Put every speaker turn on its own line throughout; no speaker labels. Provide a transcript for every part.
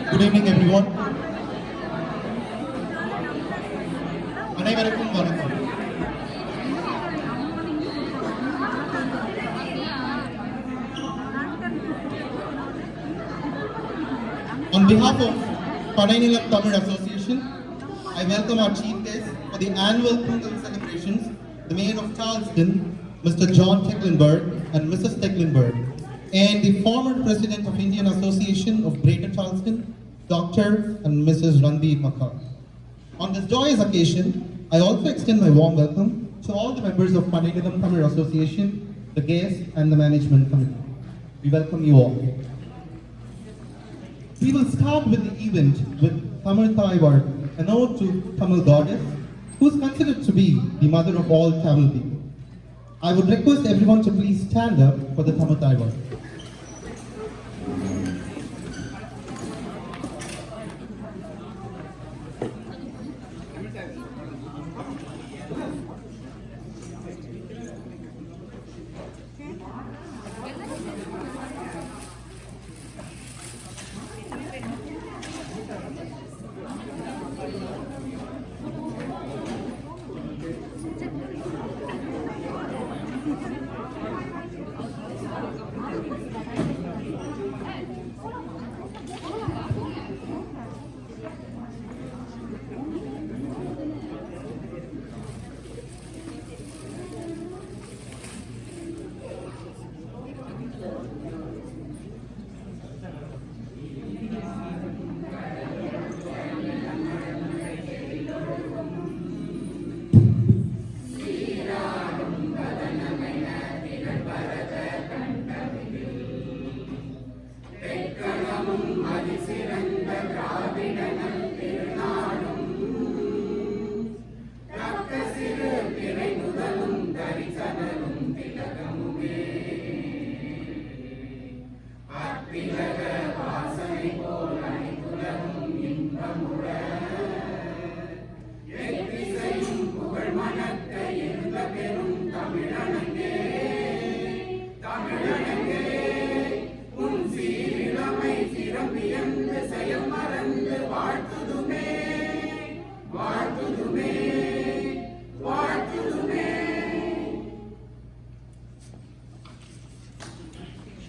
Good evening everyone. அனைவருக்கும் வணக்கம். On behalf of Panainilam Tamil Association, I welcome our chief guest for the annual Pongal celebrations, the Mayor of Charleston, Mr. John Tecklenburg and Mrs. Tecklenburg, and the former President of Indian Association of Greater Charleston, Dr. and Mrs. Ranveer Makar. On this joyous occasion, I also extend my warm welcome to all the members of Panainilam Tamil Association, the guests and the management committee. We welcome you all. We will start with the event with Tamil Thaivar, an ode to Tamil goddess, who is considered to be the mother of all Tamil people. I would request everyone to please stand up for the Tamil Thaivar.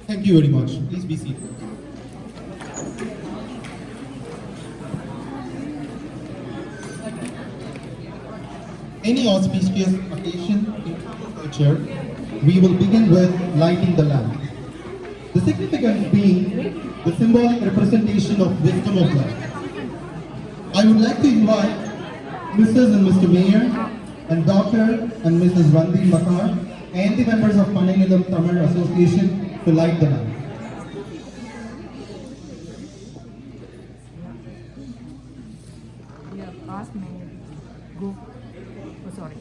Thank you very much. Please be seated. Any auspicious occasion in Tamil culture, we will begin with lighting the lamp. The significance being the symbolic representation of wisdom of life. I would like to invite Mrs. and Mr. Mayor and Dr. and Mrs. Ranveer Makar and the members of Panainilam Tamil Association to light the lamp.
Yeah, past Mayor. Go. Oh, sorry.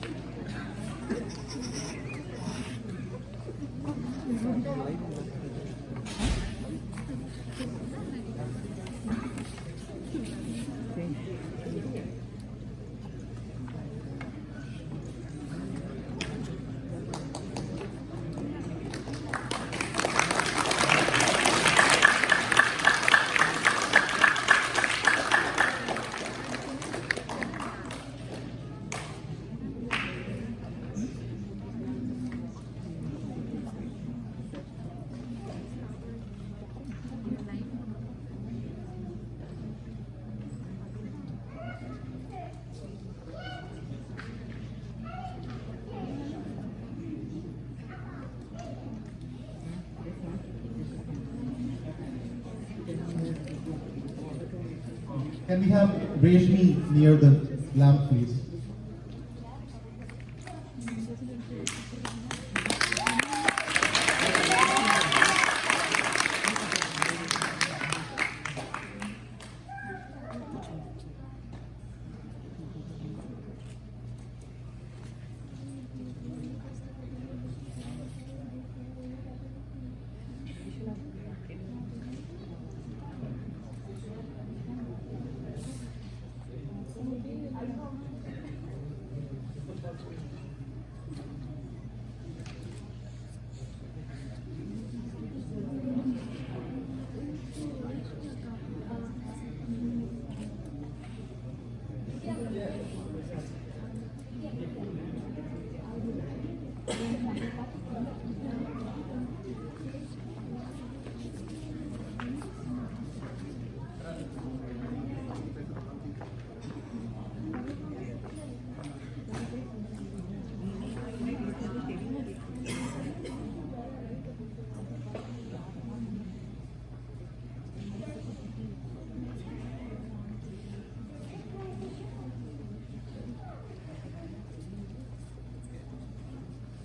Can we have Reshmi near the lamp, please?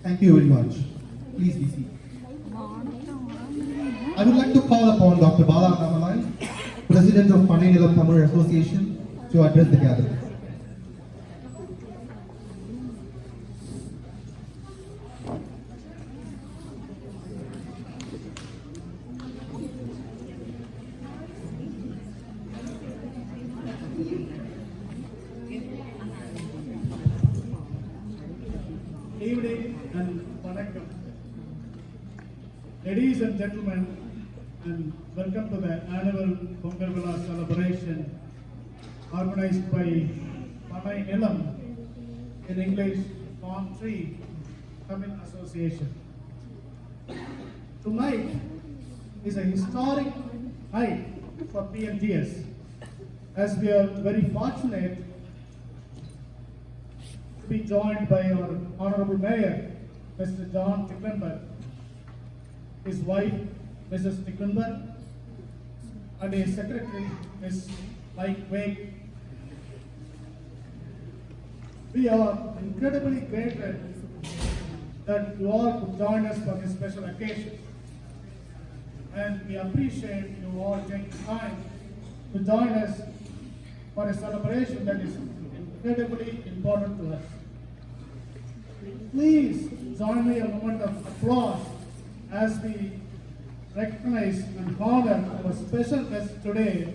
Thank you very much. Please be seated. I would like to call upon Dr. Bala Annamalai, President of Panay Nilam Tamil Association, to address the gathering.
Evening and vanakkam. Ladies and gentlemen, and welcome to the annual Pongal Villa celebration organized by Panay Nilam, in English, Palm Tree Tamil Association. Tonight is a historic night for PNTS, as we are very fortunate to be joined by our Honorable Mayor, Mr. John Ticklenburg, his wife, Mrs. Ticklenburg, and his secretary, Ms. Mike Wake. We are incredibly grateful that you all could join us for this special occasion. And we appreciate you all taking time to join us for a celebration that is incredibly important to us. Please join me a moment of applause as we recognize and honor our special guest today,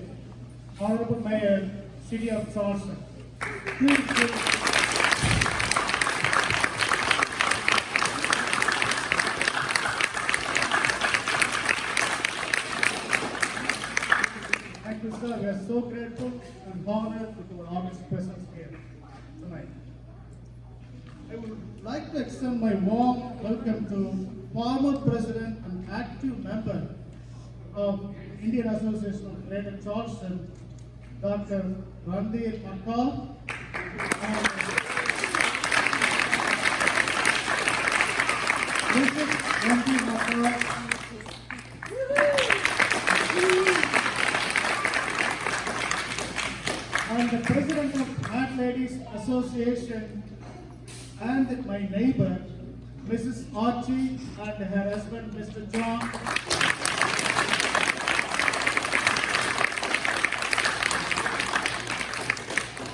Honorable Mayor, City of Charleston. Please. Thank you, sir. We are so grateful and honored with our august presence here tonight. I would like to extend my warm welcome to former President and active member of Indian Association of Greater Charleston, Dr. Randir Makkar, and Mrs. Randir Makkar. And the President of Mad Ladies Association, and my neighbor, Mrs. Archie, and her husband, Mr. John.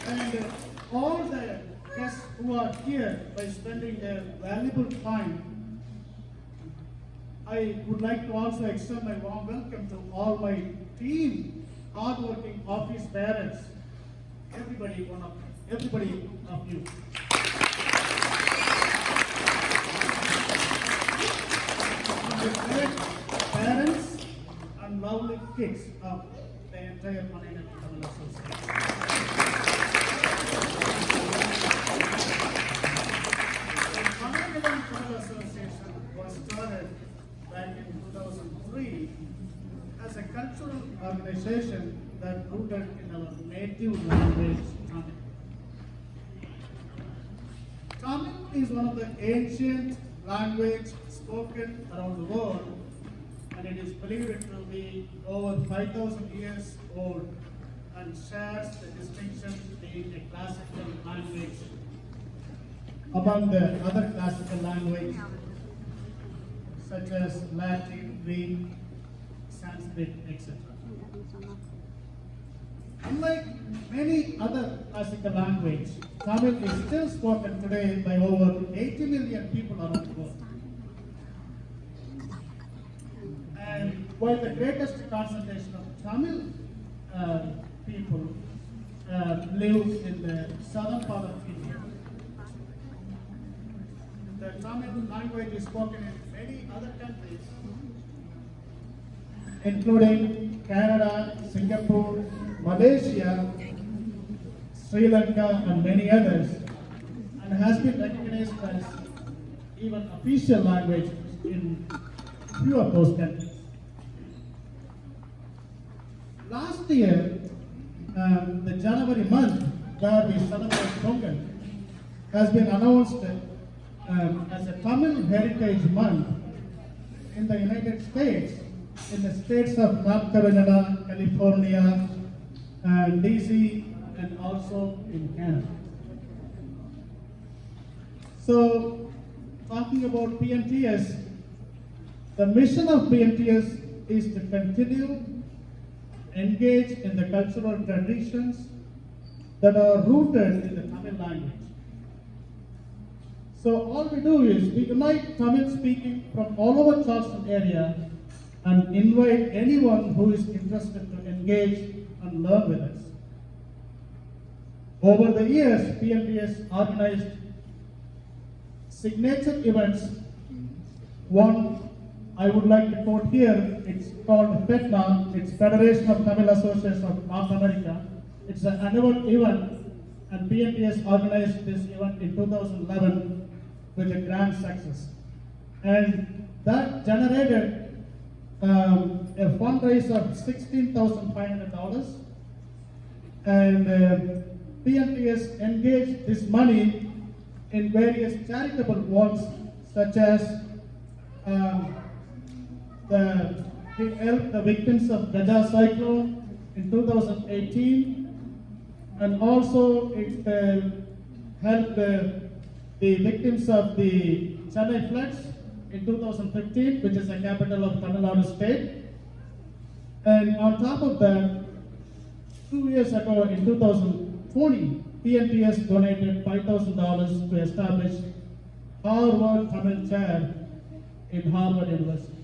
And all the guests who are here by spending their valuable time, I would like to also extend my warm welcome to all my team, hardworking office bearers, everybody of you. The great parents and lovely kids of the entire Panay Nilam Tamil Association. The Panay Nilam Tamil Association was started back in 2003 as a cultural organization that rooted in our native language, Tamil. Tamil is one of the ancient language spoken around the world, and it is believed to be over 5,000 years old and shares the distinction being a classical language among the other classical languages such as Latin, Greek, Sanskrit, etc. Unlike many other classical languages, Tamil is still spoken today by over 80 million people around the world. And while the greatest concentration of Tamil people live in the southern part of India, the Tamil language is spoken in many other countries, including Canada, Singapore, Malaysia, Sri Lanka, and many others, and has been recognized as even official language in few of those countries. Last year, the January month where we celebrate Pongal has been announced as a Tamil Heritage Month in the United States, in the states of North Carolina, California, DC, and also in Canada. So, talking about PNTS, the mission of PNTS is to continue engage in the cultural traditions that are rooted in the Tamil language. So all we do is we unite Tamil speaking from all over Charleston area and invite anyone who is interested to engage and learn with us. Over the years, PNTS organized signature events. One I would like to quote here, it's called FETNA, it's Federation of Tamil Associations of North America. It's an annual event, and PNTS organized this event in 2011 with a grand success. And that generated a fundraise of $16,500, and PNTS engaged this money in various charitable works, such as to help the victims of Vizha cyclone in 2018, and also it helped the victims of the Chennai floods in 2015, which is the capital of Tamil Nadu state. And on top of that, 2 years ago in 2020, PNTS donated $5,000 to establish Harvard Tamil Chair in Harvard University.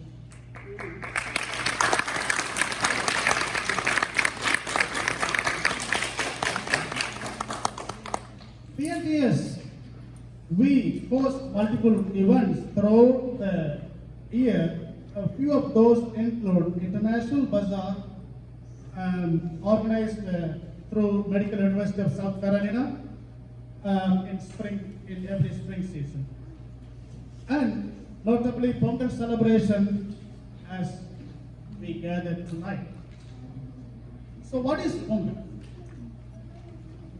PNTS, we host multiple events throughout the year. A few of those include International Bazaar, organized through Medical University of South Carolina in every spring season. And notably Pongal celebration as we gather tonight. So what is Pongal?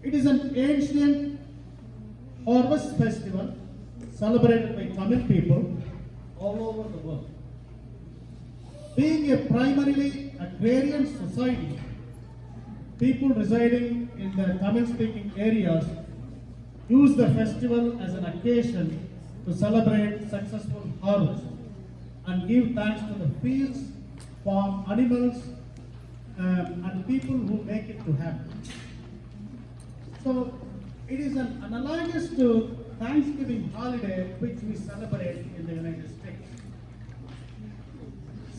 It is an ancient harvest festival celebrated by Tamil people all over the world. Being a primarily agrarian society, people residing in the Tamil-speaking areas use the festival as an occasion to celebrate successful harvest and give thanks to the fields, farm animals, and people who make it to happen. So it is an analogous to Thanksgiving holiday which we celebrate in the United States.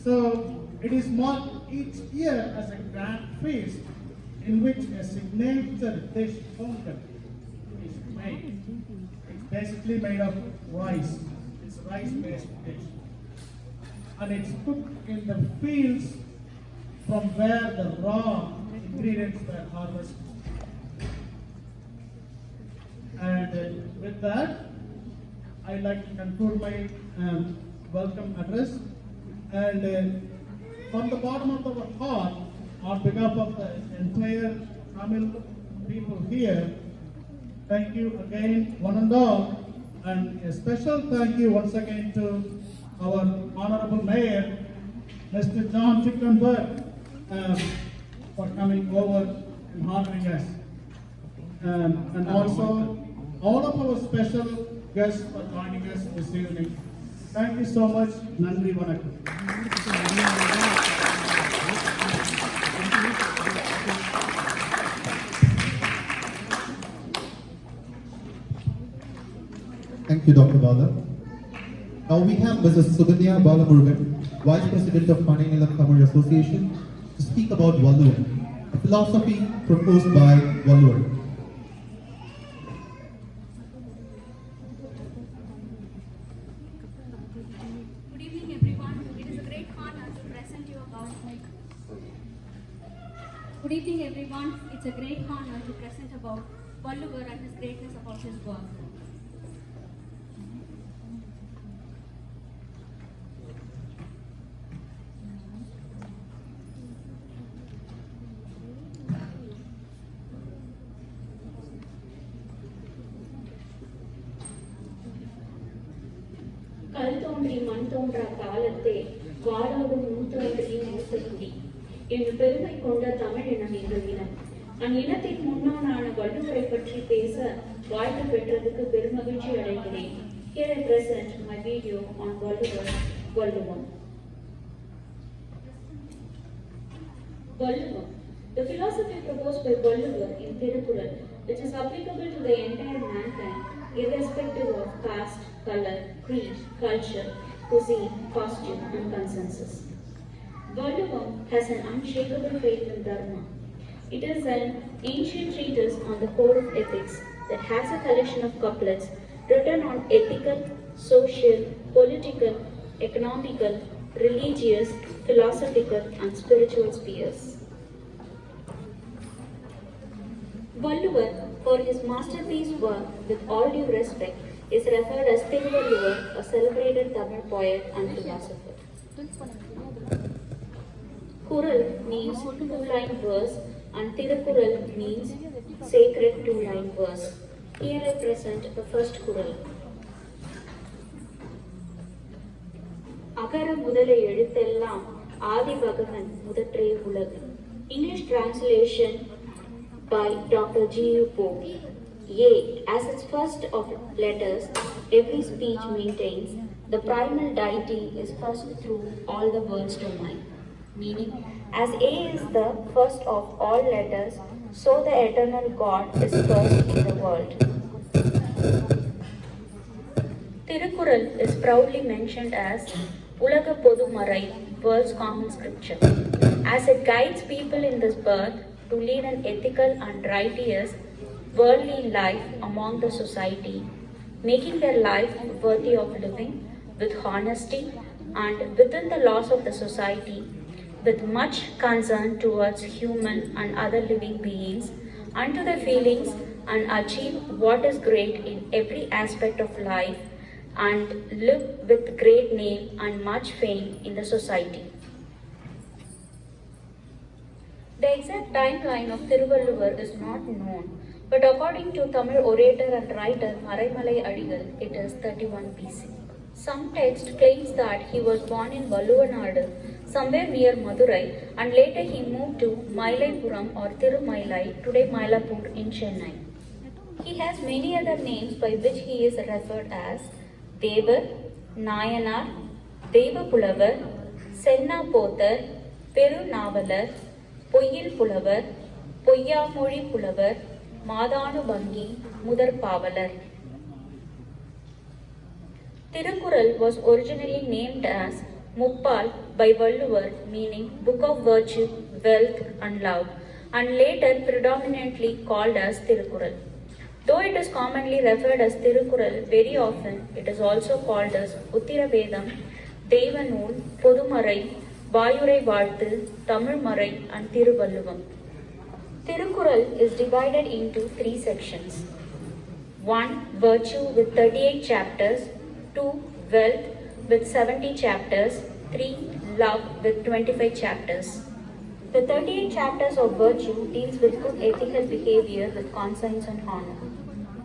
So it is marked each year as a grand feast in which a signature dish, Pongal, is made. It's basically made of rice. It's a rice-based dish. And it's cooked in the fields from where the raw ingredients were harvested. And with that, I'd like to conclude my welcome address. And from the bottom of our heart, on behalf of the entire Tamil people here, thank you again, one and all. And a special thank you once again to our Honorable Mayor, Mr. John Ticklenburg, for coming over and honoring us. And also all of our special guests for joining us this evening. Thank you so much. Nandri Vanakkam.
Thank you, Dr. Bala. Now we have Mrs. Sugandhya Balamurugan, Vice President of Panay Tamil Association, to speak about Valluvar, a philosophy proposed by Valluvar.
Good evening, everyone. It is a great honor to present you about. Good evening, everyone. It's a great honor to present about Valluvar and his greatness about his work.
கல் தோன்றி மண் தோன்றா காலத்தே வாழாதும் முன் தோன்றி மூத்த குடி என்று பெருமை கொண்ட தமிழ் இனம் எங்கள் இனம். அந்நிலத்தின் முன்னோனான வள்ளுவரை பற்றி பேச வாய்ப்பு பெற்றதுக்கு பெருமகிழ்ச்சி அடைகிறேன். Here I present my video on Valluvam. Valluvam. The philosophy proposed by Valluvar in Tirukkural, which is applicable to the entire mankind, irrespective of caste, color, creed, culture, cuisine, costume, and consensus. Valluvam has an unshakable faith in Dharma. It is an ancient treatise on the code of ethics that has a collection of couplets written on ethical, social, political, economical, religious, philosophical, and spiritual spheres. Valluvar, for his masterpiece work, with all due respect, is referred as Thiruvalluvar, a celebrated Tamil poet and philosopher. Kural means two-line verse and Tirukkural means sacred two-line verse. Here I present the first Kural. அகர முதல எழுத்தெல்லாம் ஆதி பகவன் முதற்றே உலகு. English translation by Dr. G.U. Pope. A, as its first of letters, every speech maintains the primal deity is first through all the world's domain. Meaning, as A is the first of all letters, so the eternal God is first in the world. Tirukkural is proudly mentioned as Ulaga Podumarai, world's common scripture, as it guides people in this birth to lead an ethical and righteous worldly life among the society, making their life worthy of living with honesty and within the laws of the society, with much concern towards human and other living beings, unto their feelings, and achieve what is great in every aspect of life, and live with great name and much fame in the society. The exact timeline of Thiruvalluvar is not known, but according to Tamil orator and writer Maraimalai Adigal, it is 31 BC. Some text claims that he was born in Valluvanadu, somewhere near Madurai, and later he moved to Mailaipuram or Thirumailai, today Mylapore in Chennai. He has many other names by which he is referred as Devar, Nayanar, Deva Pulavar, Senna Pothar, Peru Navalar, Poyil Pulavar, Poyyamoli Pulavar, Madanu Bangi, Mudar Pavalar. Tirukkural was originally named as Muppal by Valluvar, meaning Book of Virtue, Wealth and Love, and later predominantly called as Tirukkural. Though it is commonly referred as Tirukkural, very often it is also called as Uttiravedam, Devanul, Podumarai, Vayurai Vaathu, Tamil Marai, and Thiruvalluvam. Tirukkural is divided into 3 sections. 1. Virtue with 38 chapters. 2. Wealth with 70 chapters. 3. Love with 25 chapters. The 38 chapters of virtue deals with good ethical behavior with conscience and honor.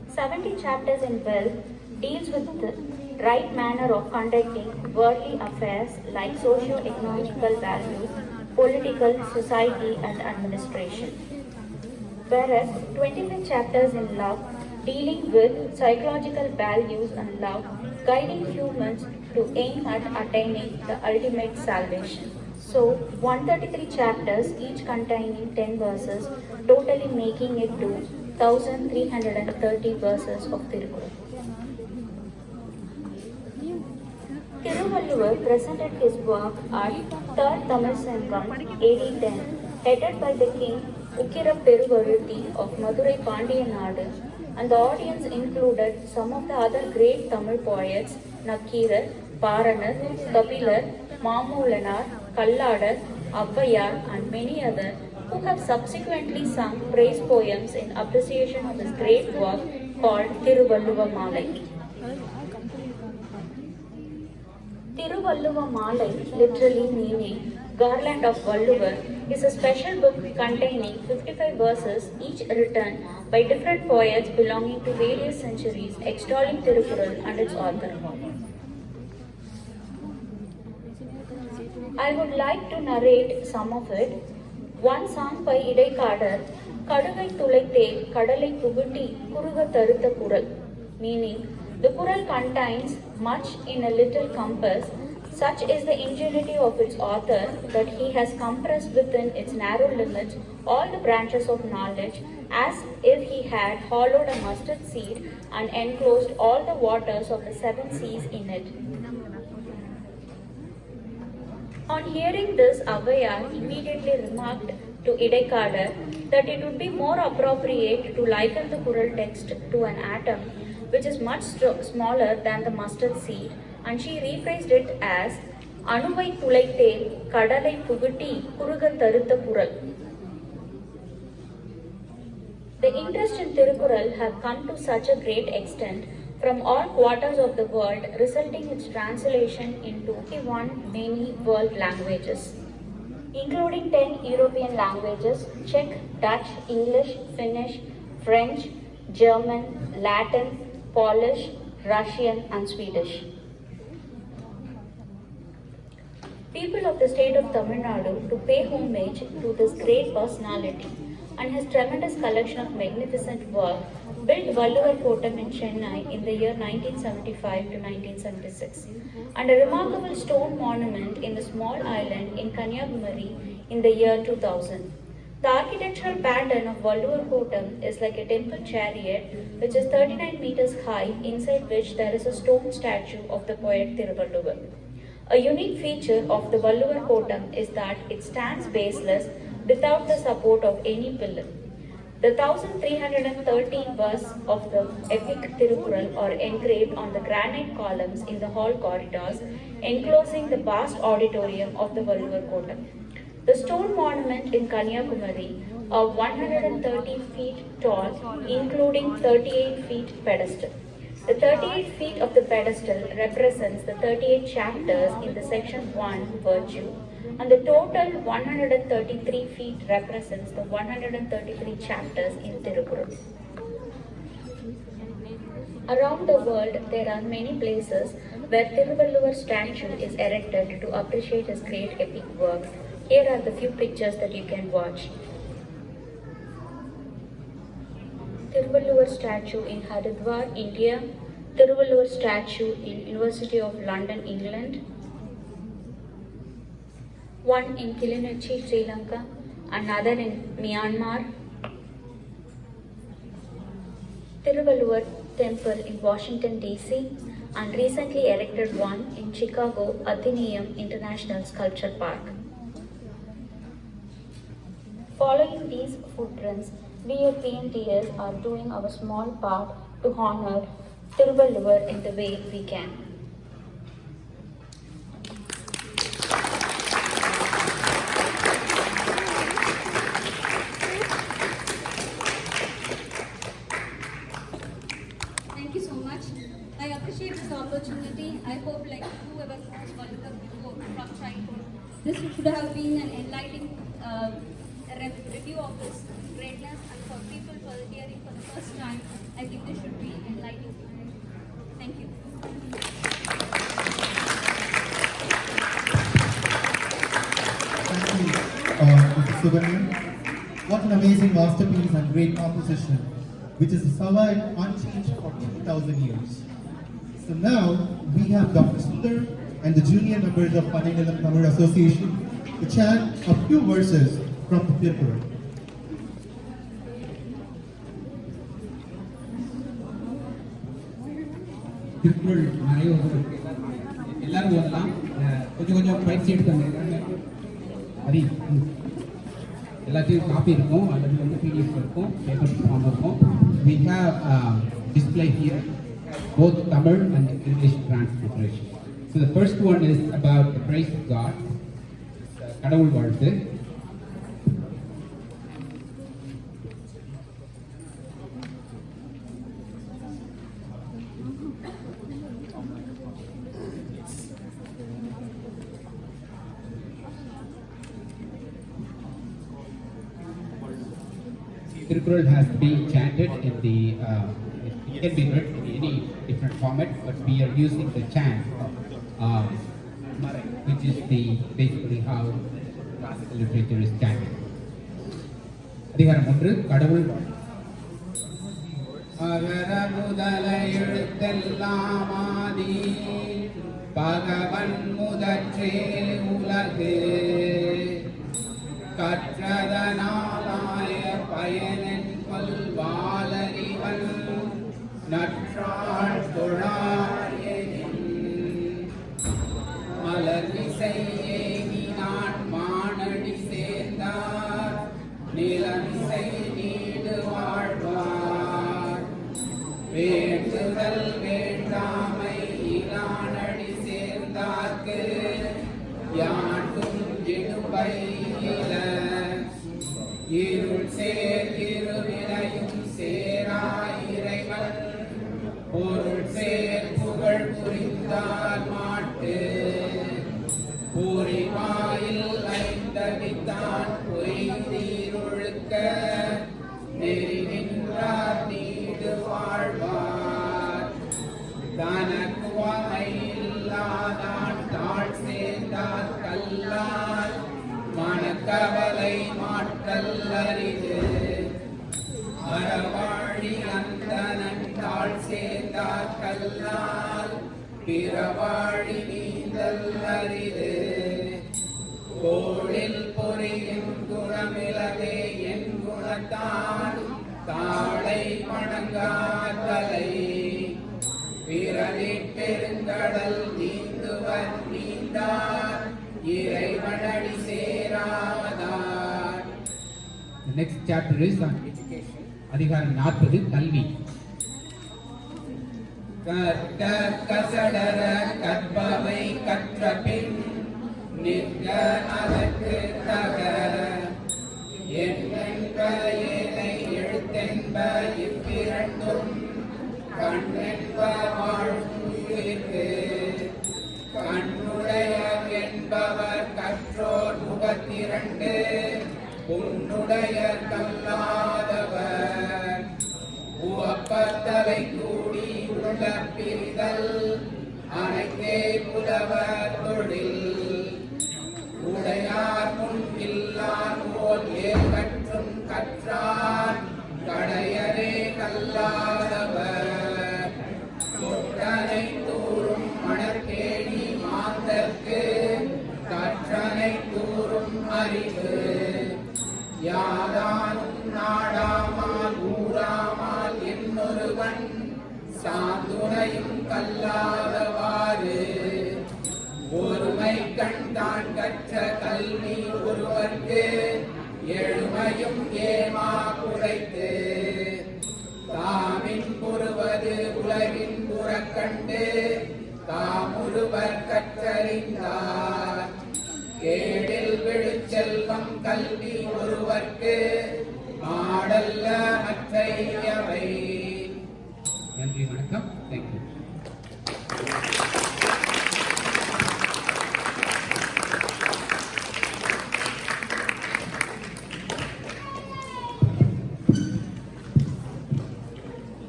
70 chapters in wealth deals with the right manner of conducting worldly affairs like socio-economical values, political, society and administration. Whereas 25 chapters in love dealing with psychological values and love, guiding humans to aim at attaining the ultimate salvation. So 133 chapters, each containing 10 verses, totally making it to 1330 verses of Tirukkural. Thiruvalluvar presented his work at 3rd Tamil Sangam AD 10, headed by the king Ukkira Peruvaruthi of Madurai Pandiyanadu, and the audience included some of the other great Tamil poets Nakkirar, Paranar, Kapilar, Mamulanar, Kalladar, Avvayar, and many others who have subsequently sung praise poems in appreciation of his great work called Thiruvalluva Malai. Thiruvalluva Malai, literally meaning Garland of Valluvar, is a special book containing 55 verses, each written by different poets belonging to various centuries, extolling Tirukkural and its author. I would like to narrate some of it. One song by Idaikadar, Kaduvai Tulaithe, Kadalai Pugutti, Kuruga Tarutha Kural, meaning The Kural contains much in a little compass. Such is the ingenuity of its author that he has compressed within its narrow limits all the branches of knowledge, as if he had hollowed a mustard seed and enclosed all the waters of the seven seas in it. On hearing this, Avaya immediately remarked to Idekadar that it would be more appropriate to liken the Kural text to an atom, which is much smaller than the mustard seed, and she rephrased it as Anuvai Tulaittel Kadalai Puguti Kuruga Tarutha Kural. The interest in Tirukural have come to such a great extent from all quarters of the world, resulting its translation into 21 many world languages, including 10 European languages: Czech, Dutch, English, Finnish, French, German, Latin, Polish, Russian, and Swedish. People of the state of Tamil Nadu to pay homage to this great personality and his tremendous collection of magnificent work built Valluvar Kotam in Chennai in the year 1975 to 1976, and a remarkable stone monument in a small island in Kanyakumari in the year 2000. The architectural pattern of Valluvar Kotam is like a temple chariot which is 39 meters high, inside which there is a stone statue of the poet Thiruvalluvar. A unique feature of the Valluvar Kotam is that it stands baseless without the support of any pillar. The 1313 verse of the epic Tirukural are engraved on the granite columns in the hall corridors, enclosing the vast auditorium of the Valluvar Kotam. The stone monument in Kanyakumari are 130 feet tall, including 38 feet pedestal. The 38 feet of the pedestal represents the 38 chapters in the section 1, Virtue, and the total 133 feet represents the 133 chapters in Tirukural. Around the world, there are many places where Thiruvalluvar statue is erected to appreciate his great epic work. Here are the few pictures that you can watch. Thiruvalluvar statue in Haridwar, India. Thiruvalluvar statue in University of London, England. One in Kilinochchi, Sri Lanka. Another in Myanmar. Thiruvalluvar Temple in Washington, D.C. and recently erected one in Chicago, Atheneum International Sculpture Park. Following these footprints, we at PNTS are doing our small part to honor Thiruvalluvar in the way we can.
Thank you so much. I appreciate this opportunity. I hope like whoever knows Valluvar before from childhood, this should have been an enlightening review of his greatness, and for people who are hearing for the first time, I think this should be enlightening. Thank you.
Thank you, Mrs. Subramanian. What an amazing masterpiece and great composition, which has survived unchanged for 2,000 years. So now we have Dr. Sundar and the junior members of Pannigalam Tamil Association to chant a few verses from the Tiruppuram.
Thirukkural நிறைய இருக்கு, எல்லாரும் ஓதலாம். கொஞ்சம் கொஞ்சம் பயிற்சி எடுத்தாங்க. அது எல்லாத்தையும் காப்பி இருக்கும், அல்லது வந்து பிடிஎஃப் இருக்கும், பேப்பர் ஃபார்ம் இருக்கும். We have display here both Tamil and English transliteration. So the first one is about the praise of God, கடவுள் வாழ்த்து. Tirukkural has been chanted in the, it can be read in any different format, but we are using the chant, which is basically how classical literature is chanted. அதிகாரம் 1, கடவுள். அகர முதல எழுத்தெல்லாமாதி பகவன் முதற்றே உலகு கற்றதனாலாய பயனின் கொல்வாலறிவன் நற்றாள் தொழாயெனின் மலர்மிசையே நான் மானடி சேர்ந்தார் நிலமிசை நீடு வாழ்வார் வேண்டுதல் வேண்டாமை இலானடி சேர்ந்தார்க்கு யாண்டும் இடுபை இருள் சேர் இருவினையும் சேரா இறைவன் பொருள் சேர் புகழ் புரிந்தார் மாட்டு பூரிவாயில் ஐந்தவித்தான் பொய்தீரொழுக்க நெறி நின்றார் நீடு வாழ்வார் தனக்கு வகையில்லாதான் தாழ் சேர்ந்தார் கல்லால் மனக்கவலை மாற்றல் அரிது அறவாழி அந்தனன் தாழ் சேர்ந்தார் கல்லால் பிறவாழி நீந்தல் அரிது கோளில் பொறியின் குணமிலவே என் குணத்தான் தாளை வணங்காதலை பிறவி பெருங்கடல் நீந்துவர் நீந்தார் இறைவனடி சேராதார். The next chapter is on education. அதிகாரம் 40 கல்வி. கற்க கசடர கற்பவை கற்ற பின் நிற்க அதற்கு தக என்ப ஏனை எழுத்தென்ப இவ்விரண்டும் கண்ணென்ப வாழ்வுயிர்க்கு கண்ணுடையர் என்பவர் கற்றோர் முகத்திரண்டு உன்னுடையர் கல்லாதவர் உவப்பத்தலை கூடி உள்ள பிரிதல் அனைத்தே புலவர் தொழில் உடையார் முன் இல்லார் போல் ஏற்கற்றும் கற்றார் கடையரே கல்லாதவர் தொற்றனை தூரும் மணற்கேணி மாந்தற்கு கற்றனை தூரும் அறிவு யாதானும் நாடாமால் ஊராமால் என்னொருவன் சாந்துணையும் கல்லாதவாறு ஒருமை கண் தான் கற்ற கல்வி ஒருவர்க்கு எழுமையும் ஏமா குறைத்து தாமின் பொறுவது உலகின் புறக்கண்டு தாமுருவர் கற்றறிந்தார் கேடில் விழுச்செல்வம் கல்வி ஒருவர்க்கு மாடல்ல மற்றையவை. நன்றி, வணக்கம். Thank you.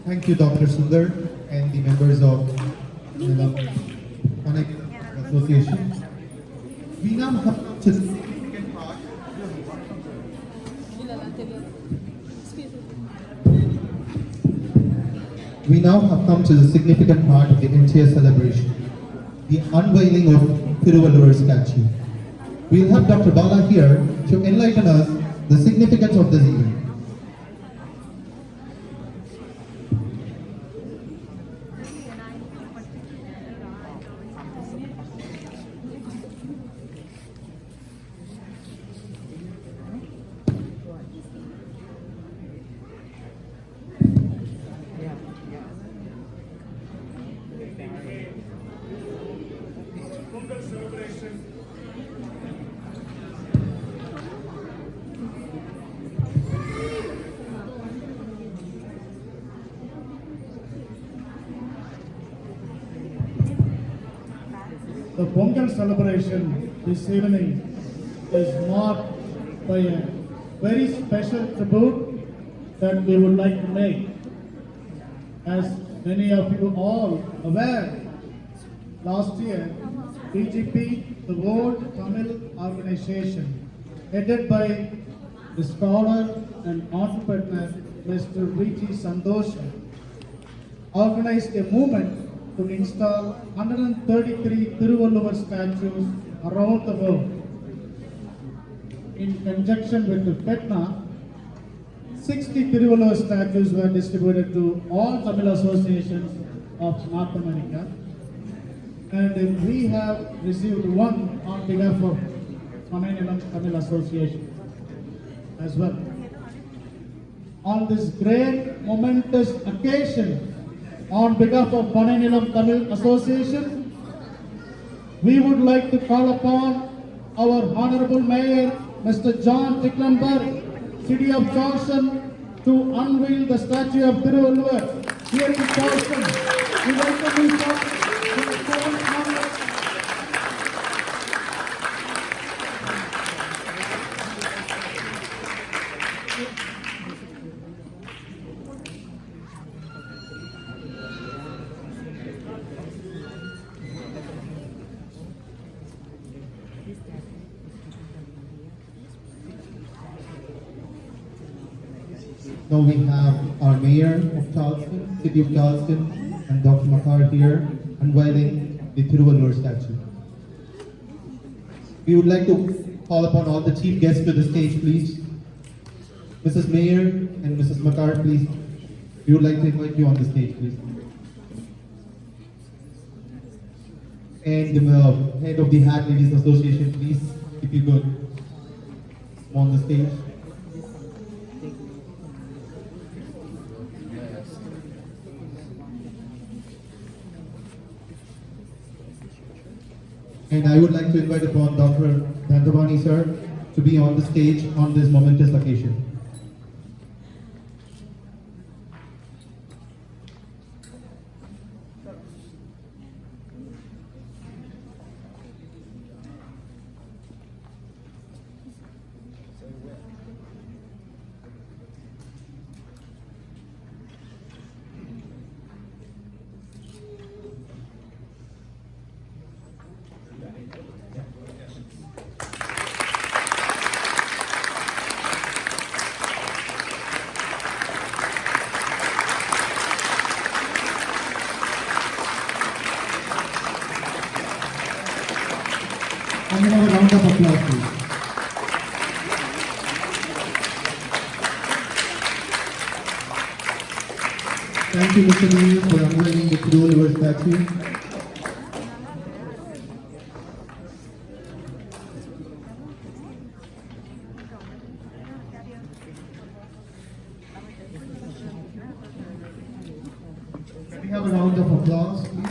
Thank you, Dr. Sundar and the members of the Connect Association. We now have to the significant part. We now have come to the significant part of the entire celebration, the unveiling of Thiruvalluvar statue. We'll have Dr. Bala here to enlighten us the significance of this event.
Pongal celebration. The Pongal celebration this evening is marked by a very special tribute that we would like to make. As many of you all aware, last year, BGP, the World Tamil Organization, headed by the scholar and entrepreneur Mr. V.T. Santhosh, organized a movement to install 133 Thiruvalluvar statues around the world. In conjunction with the FETNA, 60 Thiruvalluvar statues were distributed to all Tamil associations of North America, and we have received one on behalf of Pananilam Tamil Association as well. On this great momentous occasion, on behalf of Pananilam Tamil Association, we would like to call upon our Honorable Mayor, Mr. John Ticklenburg, City of Charleston, to unveil the statue of Thiruvalluvar here in Charleston. We welcome you, sir, to the foreign honor.
Now we have our Mayor of Charleston, City of Charleston, and Dr. Makar here unveiling the Thiruvalluvar statue. We would like to call upon all the chief guests to the stage, please. Mrs. Mayor and Mrs. Makar, please. We would like to invite you on the stage, please. And the head of the Hat Ladies Association, please, if you could, on the stage. And I would like to invite upon Dr. Dandavani, sir, to be on the stage on this momentous occasion. Can we have a round of applause, please? Thank you, Mr. Mayor, for unveiling the Thiruvalluvar statue. Can we have a round of applause, please?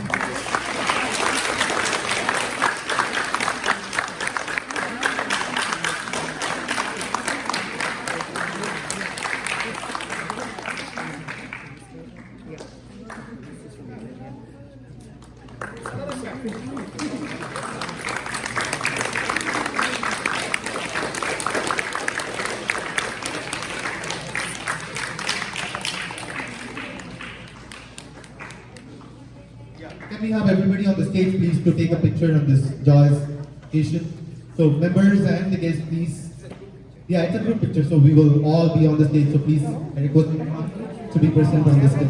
Can we have everybody on the stage, please, to take a picture of this joyous occasion? So, members and the guests, please. Yeah, it's a group picture, so we will all be on the stage. So, please, I request everyone to be present on the stage.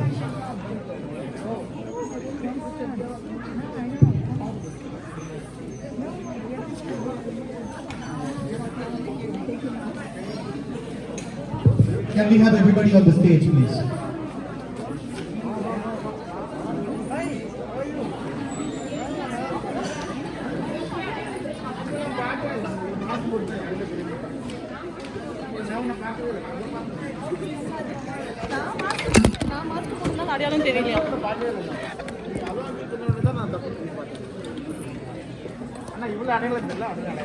Can we have everybody on the stage, please?
நான் mask போட்டுருந்தா அடையாளம் தெரியலையா
அண்ணா இவ்வளவு அடையாளம் தெரியல அதனால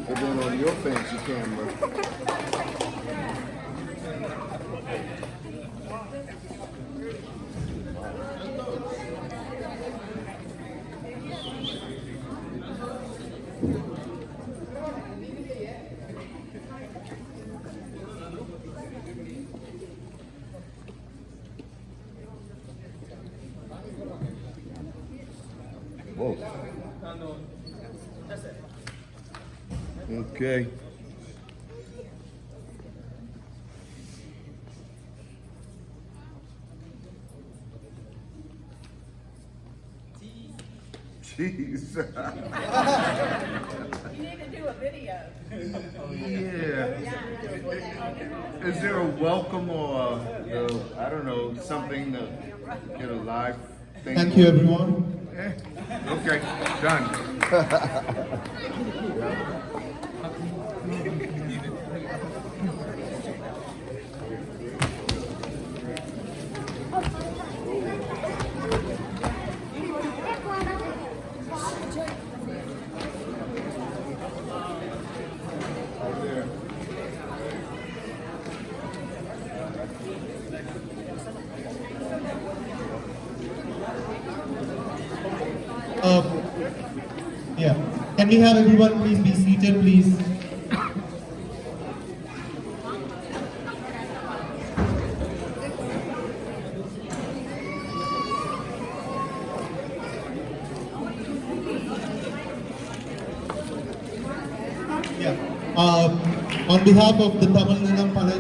But then on your fancy camera. Whoa. Okay. Jeez.
You need to do a video.
Yeah. Is there a welcome or I don't know, something to get a live thing?
Thank you, everyone.
Okay, done.
Yeah. Can we have everyone please be seated, please? Yeah. On behalf of the Tamil Nilam Panai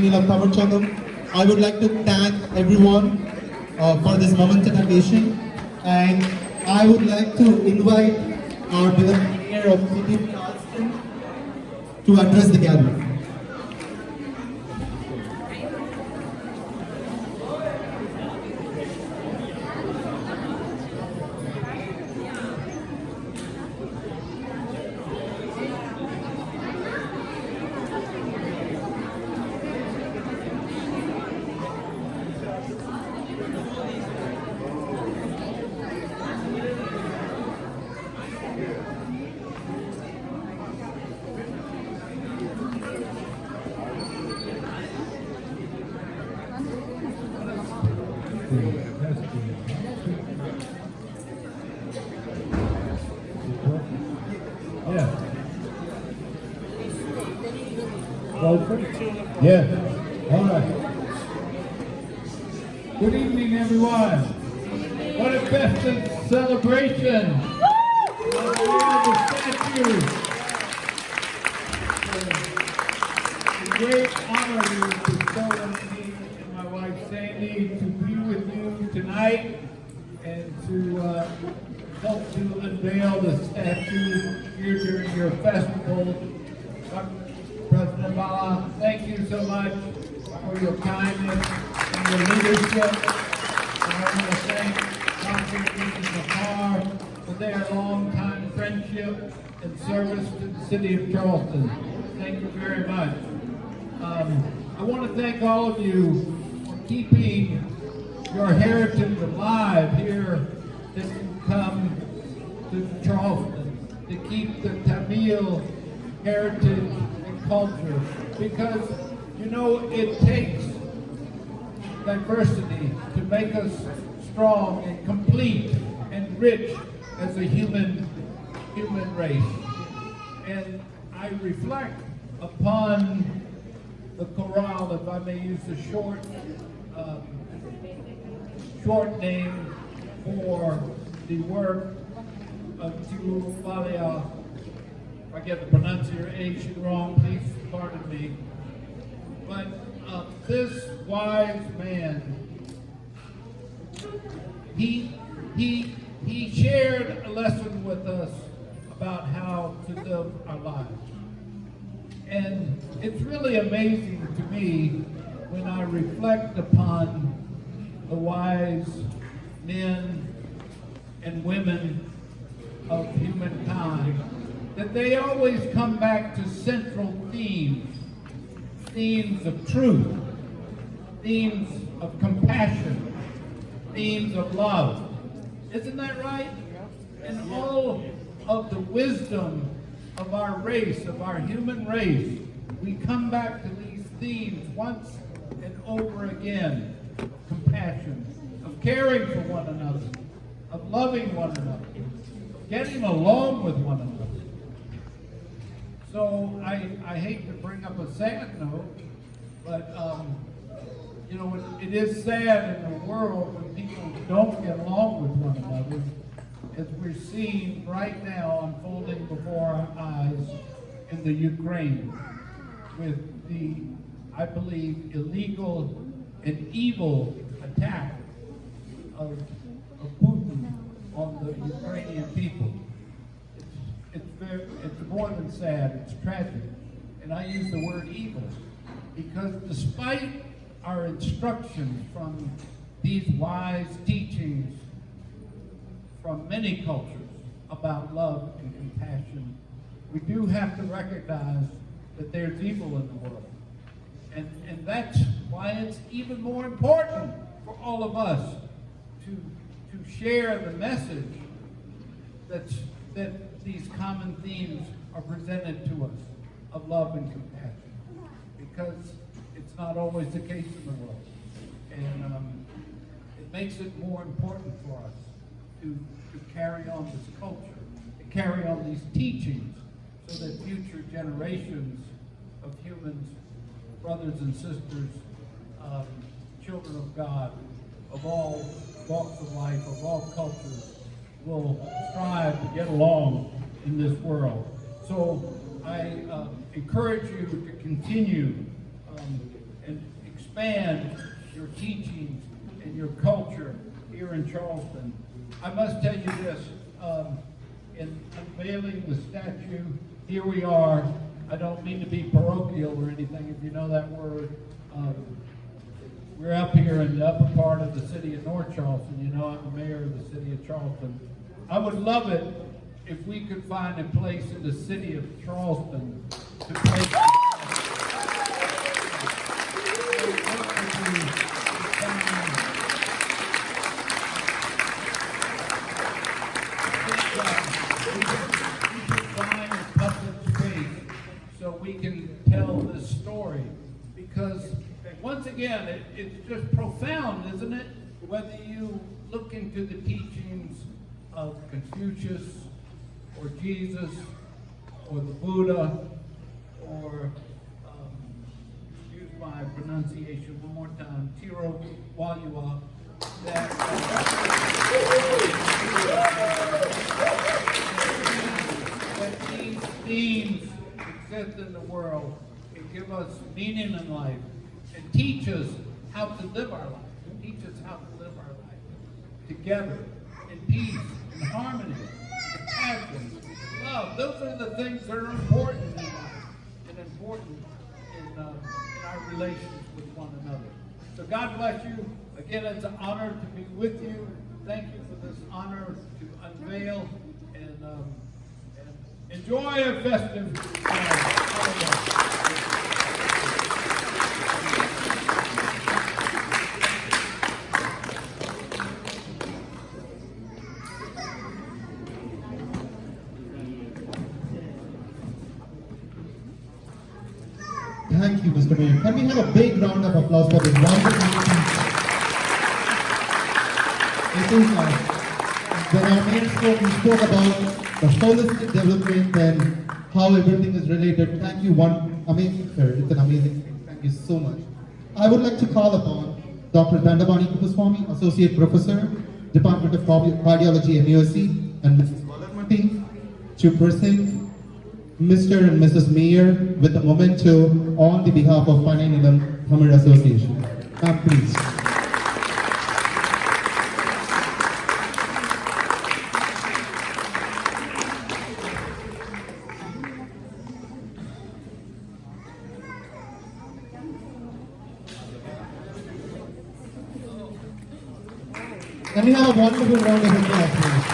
Nilam Tamil Changam, I would like to thank everyone for this momentous occasion, and I would like to invite our beloved Mayor of City of Charleston to address the gathering.
Yeah. Yeah. All right. Good evening, everyone. What a festive celebration. Of the statue. It's a great honor you bestow on me and my wife Sandy to be with you tonight and to help to unveil the statue here during your festival. President Bala, thank you so much for your kindness and your leadership. And I want to thank Dr. Mrs. Mahar for their long-time friendship and service to the city of Charleston. Thank you very much. I want to thank all of you for keeping your heritage alive here that you come to Charleston, to keep the Tamil heritage and culture, because you know it takes diversity to make us strong and complete and rich as a human race. And I reflect upon the chorale, if I may use the short name for the work of Tuvalia. If I get the pronunciation wrong, please pardon me. But this wise man, he shared a lesson with us about how to live our lives. And it's really amazing to me when I reflect upon the wise men and women of humankind, that they always come back to central themes themes of truth, themes of compassion, themes of love. Isn't that right? And all of the wisdom of our race, of our human race, we come back to these themes once and over again. Of compassion, of caring for one another, of loving one another, of getting along with one another. So I hate to bring up a sad note, but you know, it is sad in the world when people don't get along with one another, as we're seeing right now unfolding before our eyes in the Ukraine with the, I believe, illegal and evil attack of Putin on the Ukrainian people. It's more than sad, it's tragic. And I use the word evil because despite our instructions from these wise teachings from many cultures about love and compassion, we do have to recognize that there's evil in the world. And that's why it's even more important for all of us to share the message that these common themes are presented to us of love and compassion, because it's not always the case in the world. And it makes it more important for us to carry on this culture, to carry on these teachings, so that future generations of humans, brothers and sisters, children of God, of all walks of life, of all cultures, will strive to get along in this world. So I encourage you to continue and expand your teachings and your culture here in Charleston. I must tell you this, in unveiling the statue, here we are. I don't mean to be parochial or anything, if you know that word. We're up here in the upper part of the city of North Charleston. You know, I'm the mayor of the city of Charleston. I would love it if we could find a place in the city of Charleston to place so we can tell this story, because once again, it's just profound, isn't it? Whether you look into the teachings of Confucius or Jesus or the Buddha or, excuse my pronunciation one more time, Tiro Walua, that these themes exist in the world and give us meaning in life and teach us how to live our life, and teach us how to live our life together in peace, in harmony, in compassion, in love. Those are the things that are important in life and important in our relations with one another. So God bless you. Again, it's an honor to be with you. Thank you for this honor to unveil and enjoy a festive holiday.
Thank you, Mr. Mayor. Can we have a big round of applause for this wonderful speech? I think when our mayor spoke, we spoke about the holistic development and how everything is related. Thank you, one amazing sir. It's an amazing thing. Thank you so much. I would like to call upon Dr. Dandabani Kupaswamy, Associate Professor, Department of Cardiology, MUSC, and Mrs. Valarmati to present Mr. and Mrs. Mayor with a memento on the behalf of Panay Nilam Tamil Association. Ma'am, please. Can we have a wonderful round of applause, please?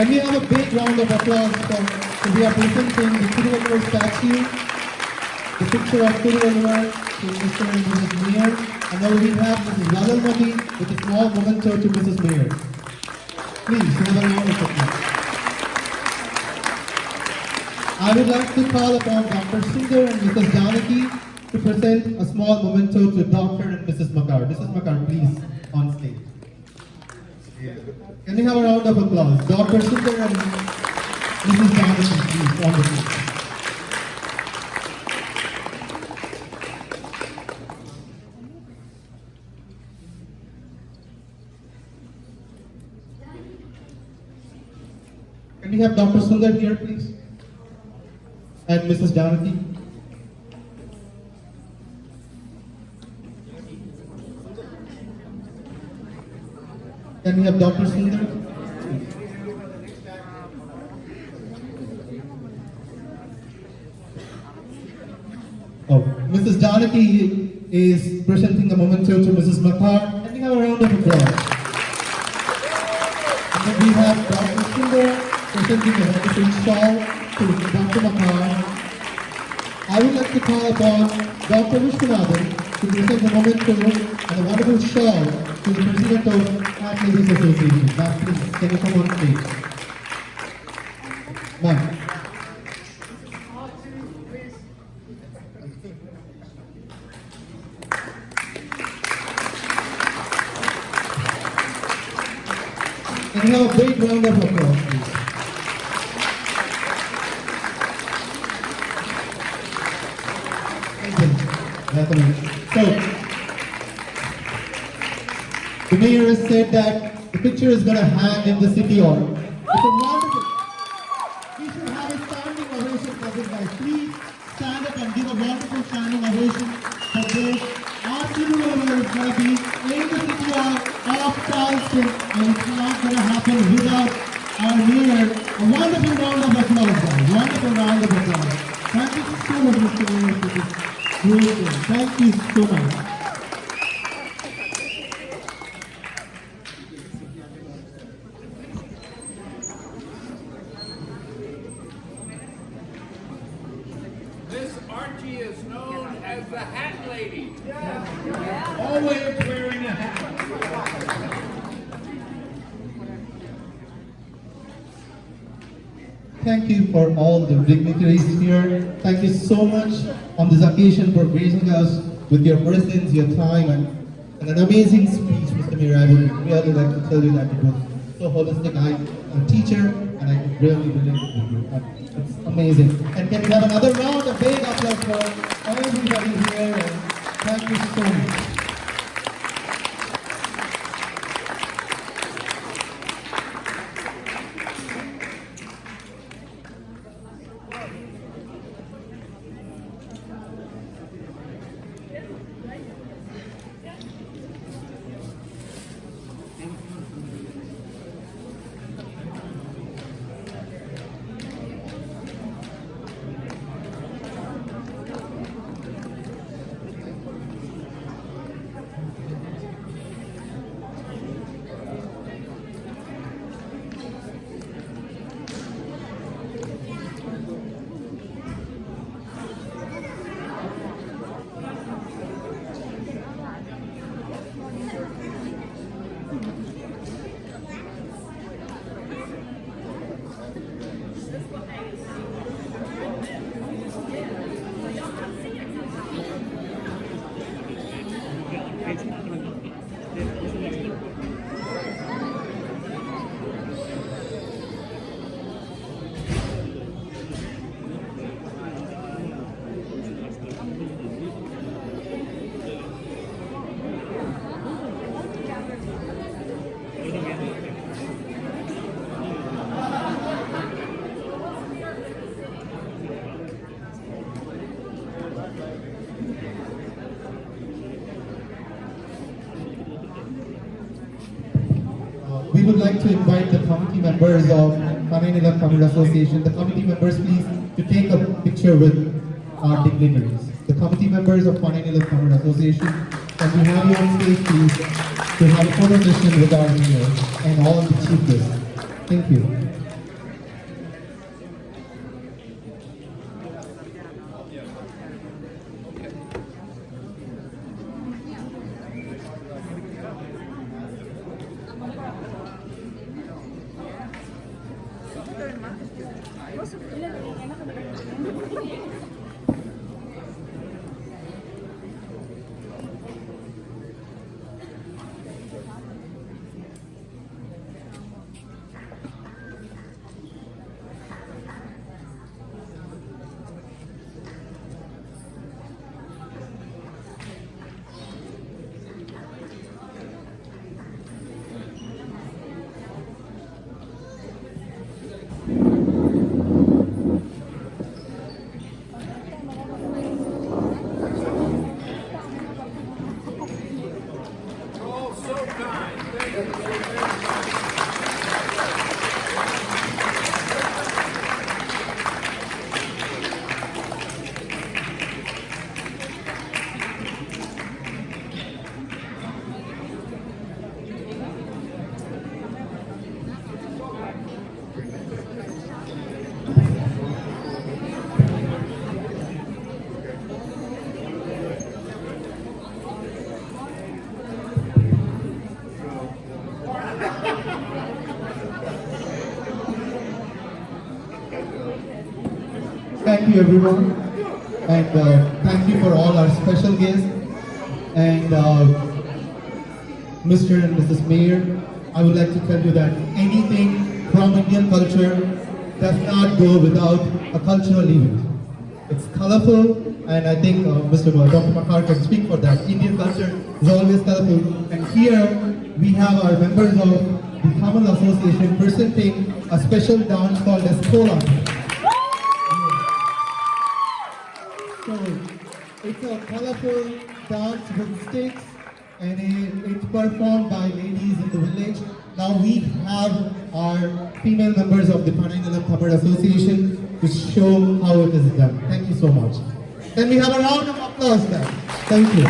Can we have a big round of applause for we are presenting the Tiruvallur statue, the picture of Tiruvallur to Mr. and Mrs. Mayor, and then we have Mrs. Valalmati with a small memento to Mrs. Mayor. Please, another round of applause. I would like to call upon Dr. Sundar and Mrs. Janaki to present a small memento to Dr. and Mrs. Makar. Mrs. Makar, please, on stage. Can we have a round of applause? Dr. Sundar and Mrs. Janaki, please, on the stage. Can we have Dr. Sundar here, please? And Mrs. Janaki. Can we have Dr. Sundar? Oh, Mrs. Janaki is presenting a memento to Mrs. Makar. Can we have a round of applause? And then we have Dr. Sundar presenting a wonderful shawl to Dr. Makar. I would like to call upon Dr. Vishwanathan to present a memento and a wonderful shawl to the President of Athletes Association. Ma'am, please, can you come on stage? Ma'am. Can you have a big round of applause, please? So, the mayor has said that the picture is going to hang in the city hall. It's a wonderful. We should have a standing ovation for this guy. Please stand up and give a wonderful standing ovation for this. Our Tiruvallur is going to be in the city hall of Charleston, and it's not going to happen without our mayor. A wonderful round of applause, guys. Wonderful round of applause. Thank you so much, Mr. Mayor, for this. Thank you so much.
Miss Archie is known as the Hat Lady. Always wearing a hat.
Thank you for all the dignitaries here. Thank you so much on this occasion for gracing us with your presence, your time, and an amazing speech, Mr. Mayor. I would really like to tell you that it was so holistic. I'm a teacher, and I could really relate with you. It's amazing. And can we have another round of big applause for everybody here? And thank you so much. We would like to invite the committee members of Panay Tamil Association, the committee members please, to take a picture with our dignitaries. The committee members of Panay Tamil Association, and we have you on stage please to have a photo session with our mayor and all the chief guests. Thank you. Thank you everyone, and thank you for all our special guests, and Mr. and Mrs. Mayor. I would like to tell you that anything from Indian culture does not go without a cultural event. It's colorful, and I think Dr. Makar can speak for that. Indian culture is always colorful, and here we have our members of the Tamil Association presenting a special dance called as Kola. So it's a colorful dance with sticks, and it's performed by ladies in the village. Now we have our female members of the Panangalam Tamil Association to show how it is done. Thank you so much. Can we have a round of applause then? Thank you.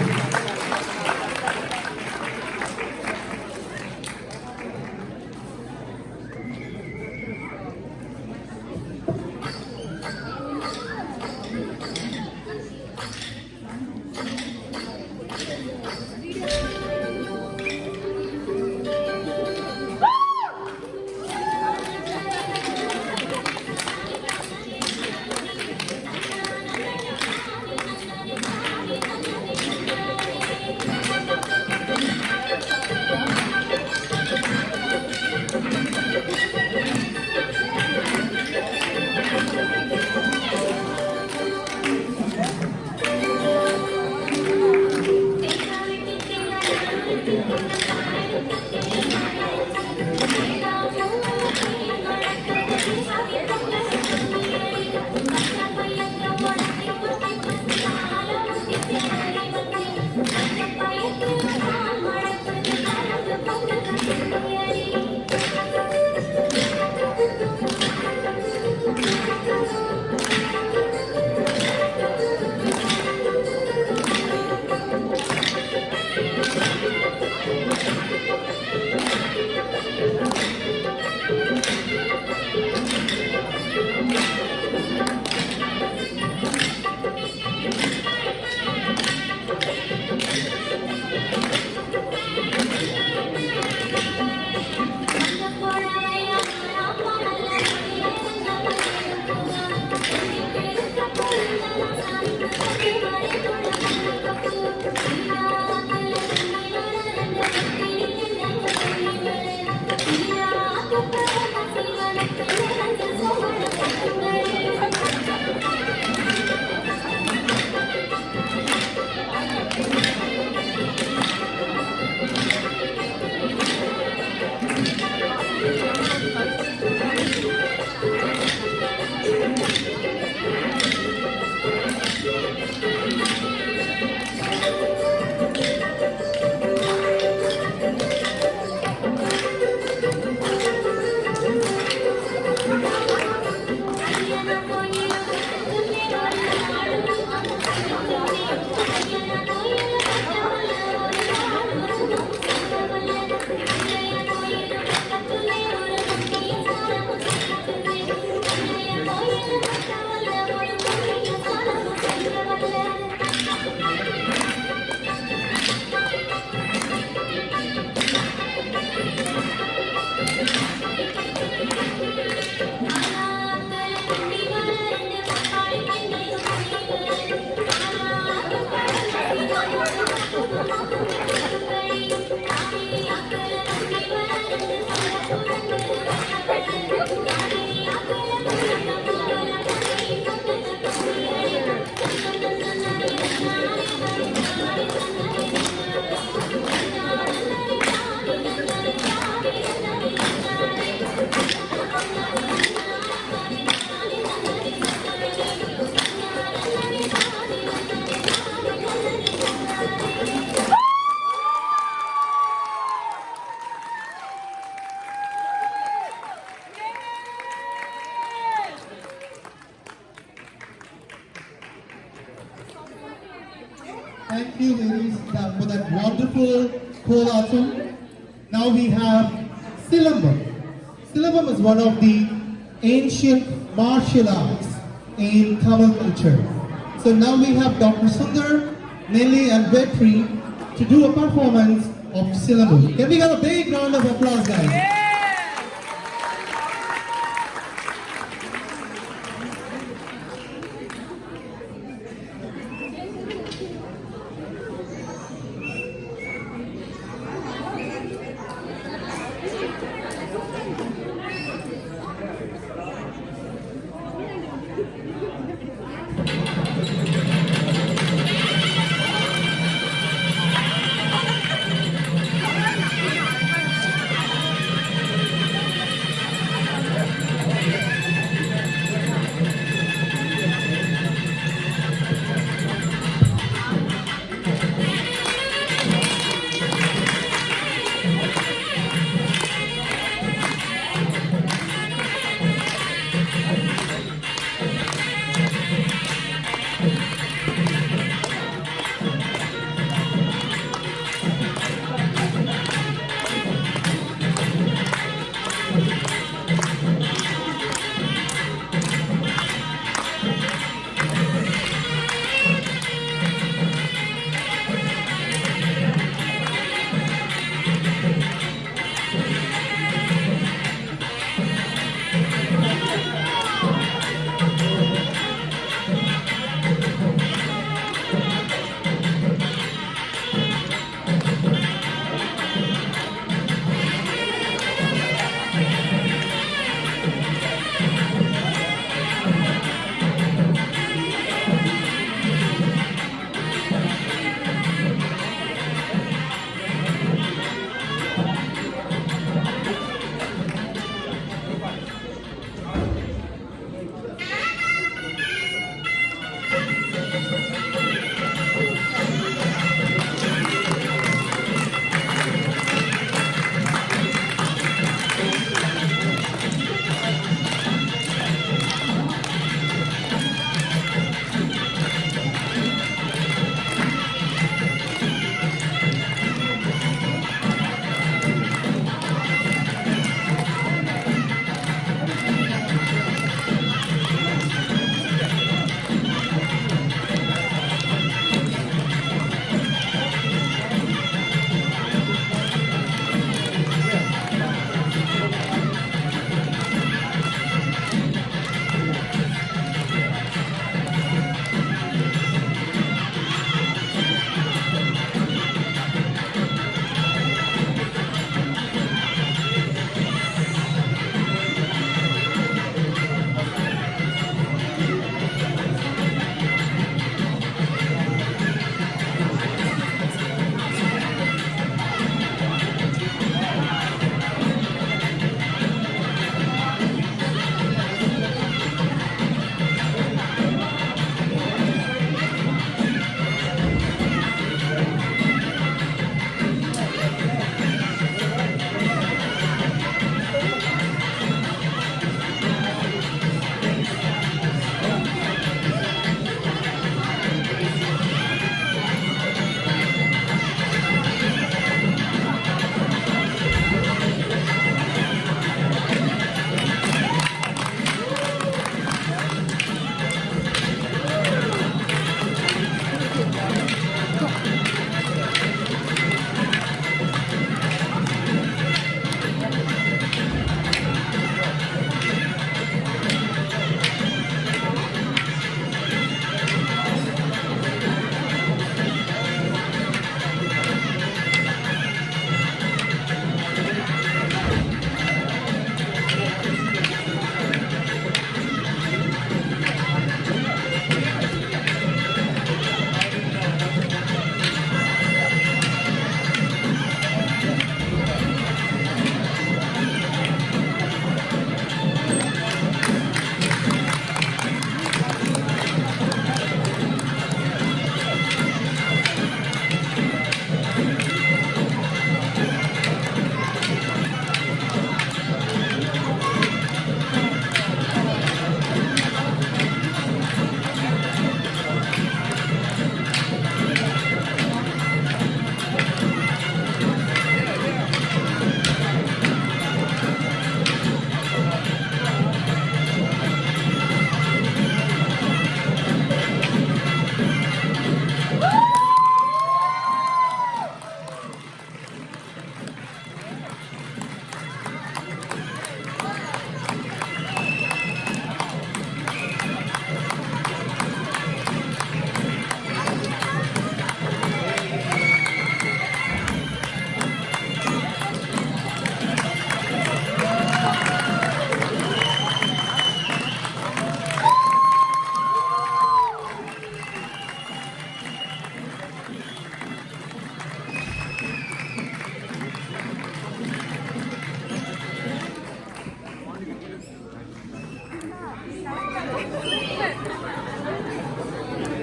Thank you, ladies, for that wonderful Kolatham. Now we have Silambam. Silambam is one of the ancient martial arts in Tamil culture. So now we have Dr. Sundar, Nelly and Vetri to do a performance of Silambam. Can we have a big round of applause, guys?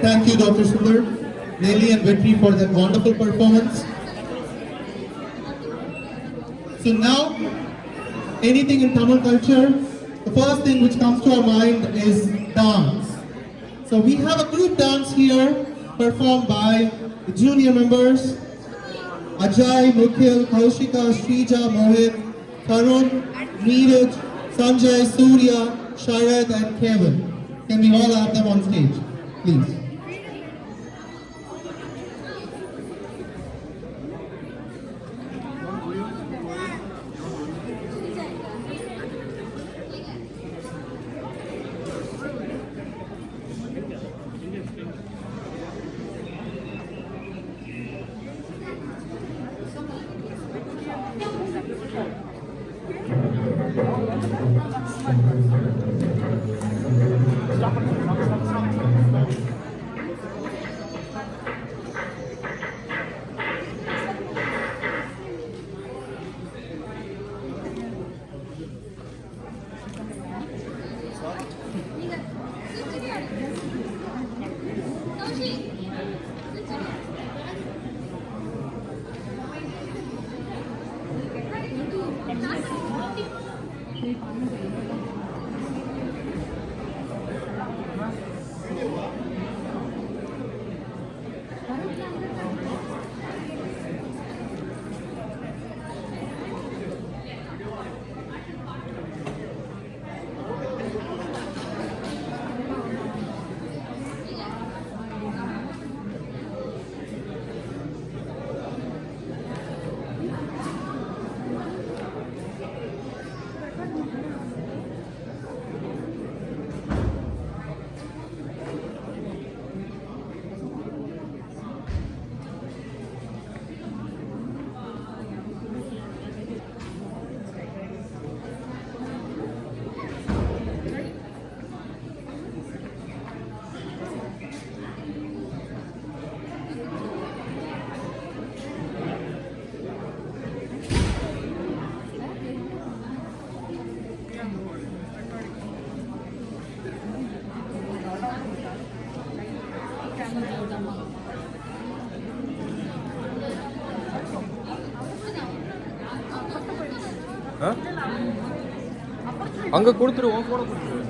Thank you, Dr. Sundar, Nelly and Vetri for that wonderful performance. So now, anything in Tamil culture, the first thing which comes to our mind is dance. So we have a group dance here performed by the junior members, Ajay, Mukhil, Kaushika, Shrija, Mohit, Tarun, Neeraj, Sanjay, Surya, Sharad and Kevin. Can we all have them on stage, please?
அங்க கொடுத்துருவோம் போன கொடுத்துருவோம்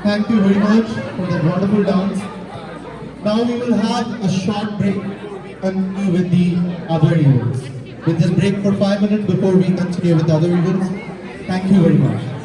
Thank you very much for that wonderful dance. Now we will have a short break before we continue with the other events. We'll just break for 5 minutes before we continue with other events. Thank you very much.